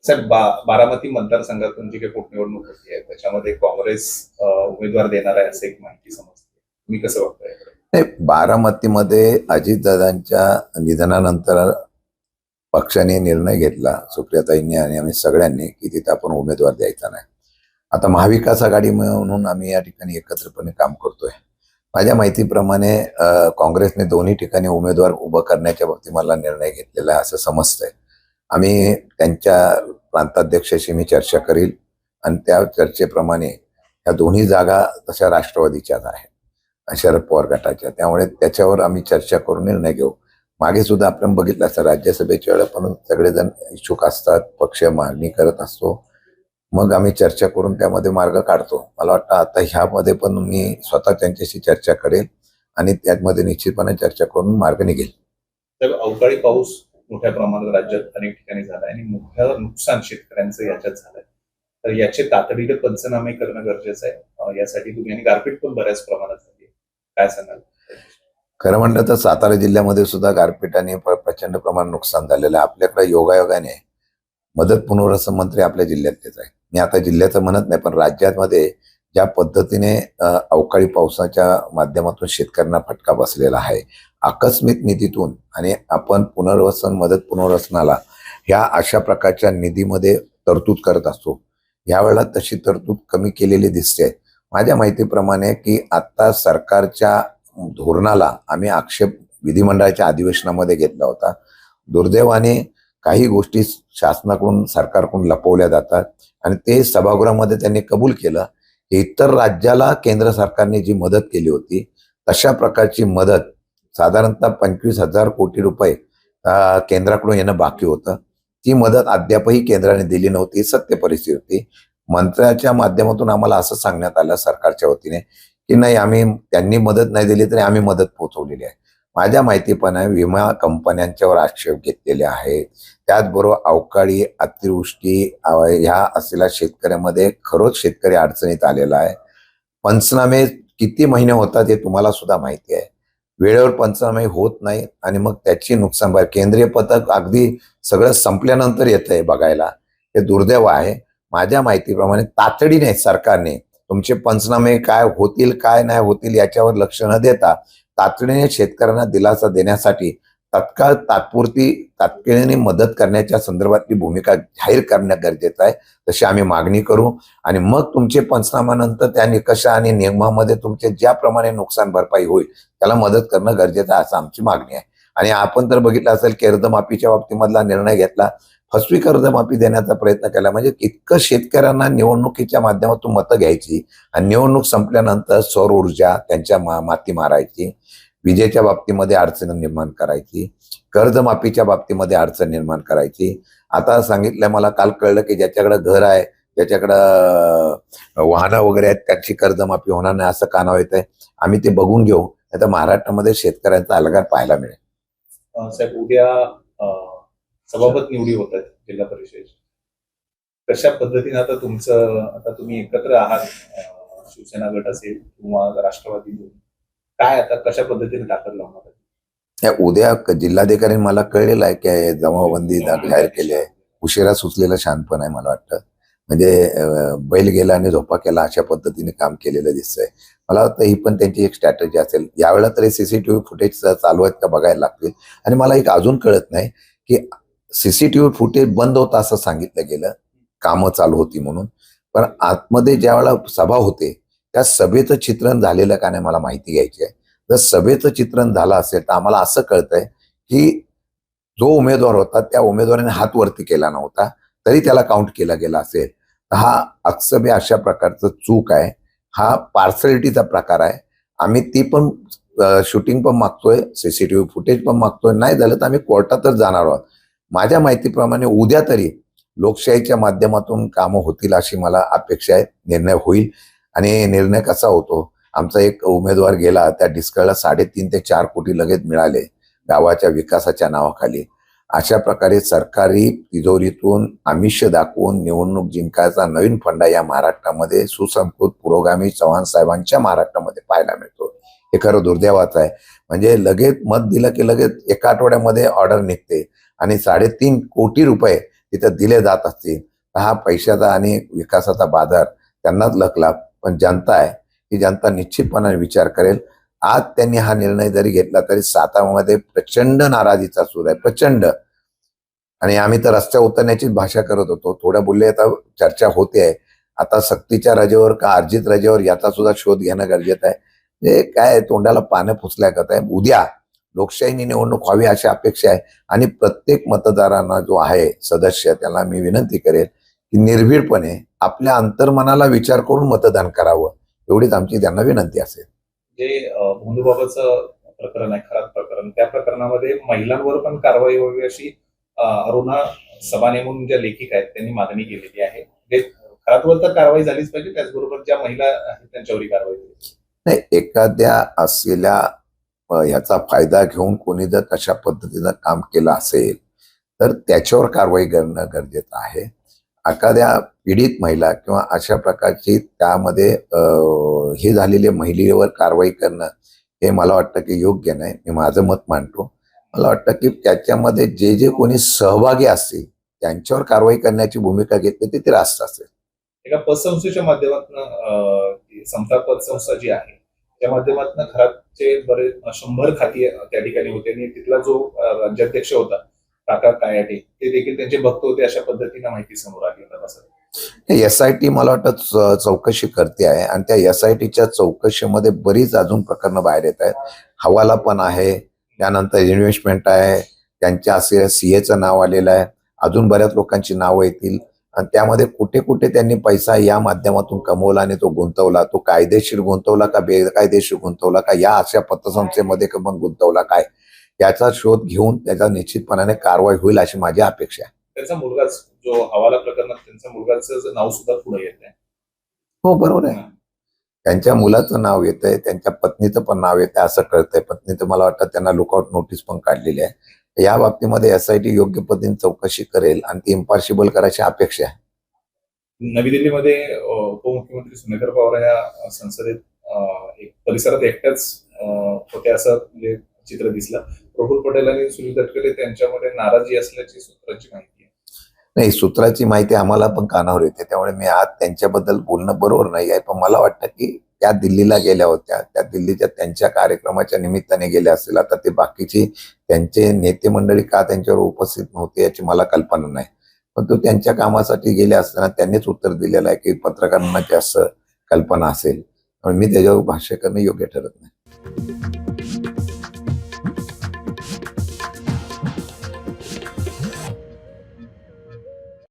साहेब बारामती मतदारसंघातून जी काही पोटनिवडणूक होती आहे त्याच्यामध्ये काँग्रेस उमेदवार देणार आहे असं एक माहिती समजते. तुम्ही कसं बघताय? नाही, बारामतीमध्ये अजितदादांच्या निधनानंतर पक्षाने निर्णय घेतला, सुप्रियाताईंनी आणि आम्ही सगळ्यांनी, की तिथे आपण उमेदवार द्यायचा नाही. आता महाविकास आघाडी म्हणून आम्ही या ठिकाणी एकत्रपणे काम करतोय. माझ्या माहितीप्रमाणे काँग्रेसने दोन्ही ठिकाणी उमेदवार उभं करण्याच्या बाबतीत मला निर्णय घेतलेला आहे असं समजतंय. आम्ही त्यांच्या प्रांताध्यक्षाशी मी चर्चा करील आणि त्या चर्चेप्रमाणे या दोन्ही जागा तशा राष्ट्रवादीच्याच आहेत, शरद पवार गटाच्या. त्यामुळे त्याच्यावर आम्ही चर्चा करून निर्णय घेऊ. मागे सुद्धा आपण बघितलं असतं, राज्यसभेच्या वेळेला पण सगळेजण इच्छुक असतात, पक्ष मागणी करत असतो, मग आम्ही चर्चा करून त्यामध्ये मार्ग काढतो. मला वाटतं आता ह्यामध्ये पण मी स्वतः त्यांच्याशी चर्चा करेल आणि त्यामध्ये निश्चितपणे चर्चा करून मार्ग निघेल. तर अवकाळी पाऊस मोठ्या प्रमाणात राज्यात अनेक ठिकाणी झालाय आणि मोठं नुकसान शेतकऱ्यांचं याच्यात झालंय, तर याचे तातडीने पंचनामे करणं गरजेचं आहे. यासाठी तुम्ही आणि गारपीट पण बऱ्याच प्रमाणात झाली, काय सांगाल? खरं म्हणलं तर सातारा जिल्ह्यामध्ये सुद्धा गारपिटाने प्रचंड प्रमाणात नुकसान झालेलं आहे. आपल्याकडे योगायोगाने मदत पुनर्वसन मंत्री आपल्या जिल्ह्यातलेच आहे. मी आता जिल्ह्याचं म्हणत नाही, पण राज्यामध्ये ज्या पद्धतीने अवकाळी पावसाच्या माध्यमातून शेतकऱ्यांना फटका बसलेला आहे, आकस्मिक निधीतून आणि आपण मदत पुनर्वसनाला ह्या अशा प्रकारच्या निधीमध्ये तरतूद करत असतो. यावेळेला तशी तरतूद कमी केलेली दिसते. माझ्या माहितीप्रमाणे की आता सरकारच्या धोरणाला आम्ही आक्षेप विधिमंडळाच्या अधिवेशनामध्ये घेतला होता. दुर्दैवाने काही गोष्टी शासनाकडून सरकारकडून लपवल्या जातात आणि ते सभागृहामध्ये त्यांनी कबूल केलं की इतर राज्याला केंद्र सरकारने जी मदत केली होती तशा प्रकारची मदत साधारणतः 25,000 कोटी रुपये केंद्राकडून येणं बाकी होतं. ती मदत अद्यापही केंद्राने दिली नव्हती. सत्य परिस्थिती होती. मंत्र्याच्या माध्यमातून आम्हाला असं सांगण्यात आलं सरकारच्या वतीने की नाही, आम्ही त्यांनी मदत नाही दिली तरी आम्ही मदत पोहोचवलेली आहे. माझ्या माहितीपणे विमा कंपन्यांच्यावर आक्षेप घेतलेले आहेत. त्याचबरोबर अवकाळी अतिवृष्टी ह्या असलेल्या शेतकऱ्यामध्ये खरोच शेतकरी अडचणीत आलेला आहे. पंचनामे किती महिने होतात हे तुम्हाला सुद्धा माहिती आहे. वेळेवर पंचनामे होत नाही आणि मग त्याची नुकसान भरपाई केंद्रीय पथक अगदी सगळं संपल्यानंतर येतंय बघायला. हे दुर्दैव आहे. माझ्या माहितीप्रमाणे तातडीने सरकारने तुमचे पंचनामे काय होतील काय नाही होतील याच्यावर लक्ष न देता तातडीने शेतकऱ्यांना दिलासा देण्यासाठी तात्काळाने मदत करण्याच्या संदर्भातली भूमिका जाहीर करणं गरजेचं आहे. तशी आम्ही मागणी करू आणि मग तुमचे पंचनाम्यानंतर त्या निकषा आणि नियमामध्ये तुमचे ज्याप्रमाणे नुकसान भरपाई होईल त्याला मदत करणं गरजेचं आहे असं आमची मागणी आहे. आणि आपण तर बघितलं असेल कर्जमाफीच्या बाबतीमधला निर्णय घेतला, फसवी कर्जमाफी देण्याचा प्रयत्न केला. म्हणजे इतकं शेतकऱ्यांना निवडणुकीच्या माध्यमातून मतं घ्यायची आणि निवडणूक संपल्यानंतर सौर ऊर्जा त्यांच्या माती मारायची, विजेच्या बाबतीमध्ये अडचण निर्माण करायची, कर्जमाफीच्या बाबतीमध्ये अडचण निर्माण करायची. आता सांगितलं, मला काल कळलं की ज्याच्याकडे घर आहे, ज्याच्याकडं वाहनं वगैरे आहेत त्यांची कर्जमाफी होणार नाही असं कानावर येत आहे. आम्ही ते बघून घेऊ, नाही तर महाराष्ट्रामध्ये शेतकऱ्यांचा अलगार पाहायला मिळेल. साहेब, उद्या सभापती निवडी होत आहेत जिल्हा परिषद. कशा पद्धतीने आता तुम्ही एकत्र आहात, शिवसेना गट असेल किंवा राष्ट्रवादी, काय आता कशा पद्धतीने ताकद लावणार आहे? उद्या जिल्हाधिकारी मला कळलेलं आहे की जमावबंदी जाहीर केली आहे. उशिरा सुचलेलं शहाणपण आहे मला वाटतं. म्हणजे बैल गेला आणि झोपा केला अशा पद्धतीने काम केलेलं दिसतंय. मला वाटतं ही पण त्यांची एक स्ट्रॅटेजी असेल. यावेळेला तरी सीसीटीव्ही फुटेज चालू आहेत का बघायला लागतील. आणि मला एक अजून कळत नाही की सीसीटीव्ही फुटेज बंद होतं असं सांगितलं गेलं, कामं चालू होती म्हणून, पण आतमध्ये ज्यावेळेला सभा होते त्या सभेचं चित्रण झालेलं का नाही मला माहिती घ्यायची आहे. जर सभेचं चित्रण झालं असेल तर आम्हाला असं कळतंय की जो उमेदवार होता त्या उमेदवाराने हात वरती केला नव्हता तरी त्याला काउंट केला गेला असेल. हा अक्षम्य अशा प्रकारचं चूक आहे. हा पार्सलिटीचा प्रकार आहे. आम्ही ती पण शूटिंग पण मागतोय, सीसीटीव्ही फुटेज पण मागतोय. नाही झालं तर आम्ही कोर्टातच जाणार आहोत. माझ्या माहितीप्रमाणे उद्या तरी लोकशाहीच्या माध्यमातून कामं होतील अशी मला अपेक्षा आहे. निर्णय होईल. आणि निर्णय कसा होतो, आमचा एक उमेदवार गेला, त्या डिस्कळला 3.5 ते 4 कोटी लगेच मिळाले गावाच्या विकासाच्या नावाखाली. अशा प्रकारे सरकारी तिजोरीतून आमिष दाखवून निवडणूक जिंकायचा नवीन फंडा या महाराष्ट्रामध्ये सुसंस्कृत पुरोगामी चव्हाण साहेबांच्या महाराष्ट्रामध्ये पाहायला मिळतो. हे खरं दुर्दैवाचं आहे. म्हणजे लगेच मत दिलं की लगेच एका आठवड्यामध्ये ऑर्डर निघते आणि 3.5 कोटी रुपये तिथं दिले जात असतील तर हा पैशाचा आणि विकासाचा बाजार त्यांनाच लकला. पण जनता आहे, ही जनता निश्चितपणाने विचार करेल. आज त्यांनी हा निर्णय जरी घेतला तरी सातारामध्ये प्रचंड नाराजीचा सूर आहे, प्रचंड. आणि आम्ही तर रस्त्यावर उतरण्याचीच भाषा करत होतो. थोड्या बोलले आता चर्चा होते आहे. आता सक्तीच्या रजेवर का अर्जित रजेवर याचा सुद्धा शोध घेणं गरजेचं आहे. हे काय तोंडाला पानं पुसल्यागत आहे. उद्या लोकशाहीने निवडणूक व्हावी अशी अपेक्षा आहे. आणि प्रत्येक मतदारांना जो आहे सदस्य त्याला मी विनंती करेल की निर्भीडपणे आपल्या अंतर्मनाला विचार करून मतदान करावं, एवढीच आमची त्यांना विनंती असेल. जे भोंदूबाबाचं प्रकरण आहे, खरात प्रकरण, त्या प्रकरणामध्ये महिलांवर पण कारवाई व्हावी अशी अरुणा सभा नेमून ज्या लेखिका आहेत त्यांनी मागणी केलेली आहे. जे खरातवर तर कारवाई झालीच पाहिजे, त्याचबरोबर ज्या महिला आहेत त्यांच्यावरही कारवाई झाली. नाही, एखाद्या असलेल्या याचा फायदा घेऊन कोणी जर तशा पद्धतीनं काम केलं असेल तर त्याच्यावर कारवाई करणं गरजेचं आहे. एखाद्या पीडित महिला किंवा अशा प्रकारची त्यामध्ये हे झालेल्या महिलेवर कारवाई करणं हे मला वाटतं की योग्य नाही. मी माझं मत मांडतो. मला वाटतं की त्याच्यामध्ये जे जे कोणी सहभागी असतील त्यांच्यावर कारवाई करण्याची भूमिका घेतली ती रास्त असेल. एका पतसंस्थेच्या माध्यमातून समता पतसंस्था जी आहे त्या माध्यमातून खरातचे बरेच 100 खाती त्या ठिकाणी होते आणि तिथला जो राज्याध्यक्ष होता काका कायाटे ते देखील त्यांचे भक्त होते अशा पद्धतीने माहिती समोर आली होती. SIT मला वाटतं चौकशी करते आहे आणि त्या SITच्या चौकशीमध्ये बरीच अजून प्रकरणं बाहेर येत आहेत. हवाला पण आहे, त्यानंतर इन्व्हेस्टमेंट आहे, त्यांच्या असलेल्या CAचं नाव आलेलं आहे, अजून बऱ्याच लोकांची नावं येतील. आणि त्यामध्ये कुठे कुठे त्यांनी पैसा या माध्यमातून कमवला आणि तो गुंतवला, तो कायदेशीर गुंतवला का बेकायदेशीर गुंतवला का, या अशा पतसंस्थेमध्ये पण गुंतवला काय, याचा शोध घेऊन त्याचा निश्चितपणाने कारवाई होईल अशी माझी अपेक्षा आहे. त्यांचा मुलगाच जो हवाला प्रकरणात त्यांच्या मुलगाचं नाव सुद्धा पुढे येत आहे. हो, बरोबर आहे. त्यांच्या मुलाचं नाव येतंय, त्यांच्या पत्नीचं पण नाव येतंय असं कळतंय. पत्नीचं मला वाटतं त्यांना लुकआउट नोटीस पण काढलेली आहे. या बाबतीमध्ये SIT योग्य पद्धतीने चौकशी करेल आणि ती इम्पार्शिबल करायची अपेक्षा आहे. नवी दिल्लीमध्ये उपमुख्यमंत्री सुनेत्र पवार या संसदेत एक परिसरात एकट्याच होते असं म्हणजे चित्र दिसलं. प्रफुल्ल पटेल आणि सुनील तटकरे त्यांच्यामध्ये नाराजी असल्याची सूत्राची माहिती आहे. नाही, सूत्राची माहिती आम्हाला पण कानावर येते, त्यामुळे मी आज त्यांच्याबद्दल बोलणं बरोबर नाही आहे. पण मला वाटतं की त्या दिल्लीला गेल्या होत्या, त्या दिल्लीच्या त्यांच्या कार्यक्रमाच्या निमित्ताने गेल्या असतील. आता ते बाकीची त्यांचे नेते मंडळी का त्यांच्यावर उपस्थित नव्हते याची मला कल्पना नाही. पण तो त्यांच्या कामासाठी गेले असताना त्यांनीच उत्तर दिलेलं आहे की पत्रकारांना जास्त कल्पना असेल. मी त्याच्यावर भाष्य करणं योग्य ठरत नाही.